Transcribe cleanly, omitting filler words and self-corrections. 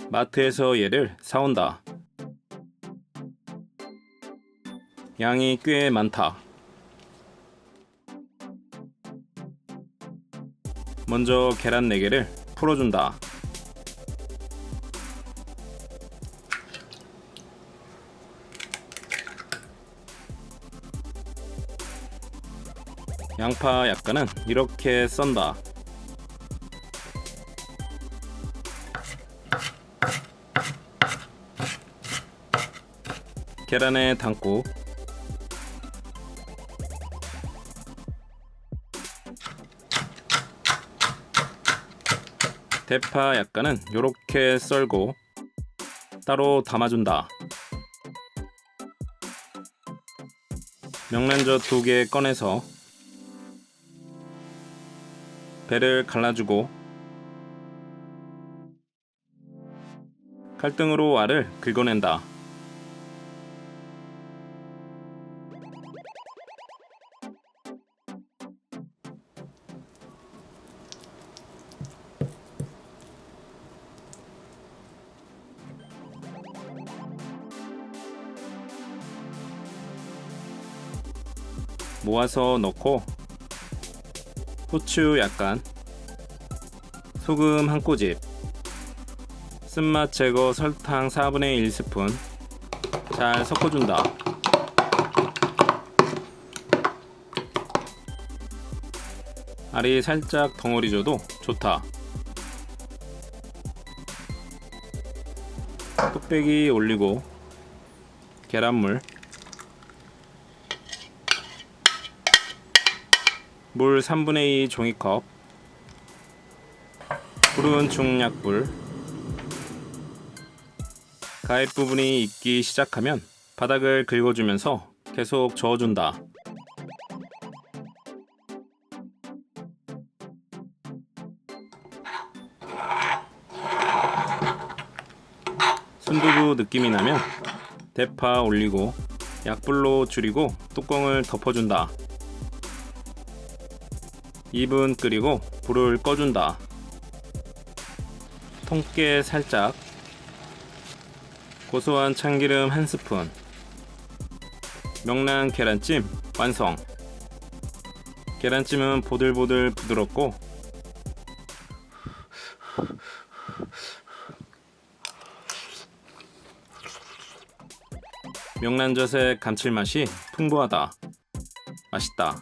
마트에서 얘를 사온다. 양이 꽤 많다. 먼저 계란 4개를 풀어준다. 양파 약간은 이렇게 썬다. 계란에 담고 대파 약간은 이렇게 썰고 따로 담아준다. 명란젓 2개 꺼내서 배를 갈라주고 칼등으로 알을 긁어낸다. 모아서 넣고 후추 약간, 소금 1꼬집, 쓴맛 제거 설탕 4분의 1스푼 잘 섞어준다. 알이 살짝 덩어리 져도 좋다. 뚝배기 올리고 계란물, 물 3분의 2 종이컵, 불은 중약불. 가입 부분이 익기 시작하면 바닥을 긁어주면서 계속 저어준다. 순두부 느낌이 나면 대파 올리고 약불로 줄이고 뚜껑을 덮어준다. 2분 끓이고 불을 꺼준다. 통깨 살짝, 고소한 참기름 1스푼, 명란 계란찜 완성. 계란찜은 보들보들 부드럽고 명란젓의 감칠맛이 풍부하다. 맛있다.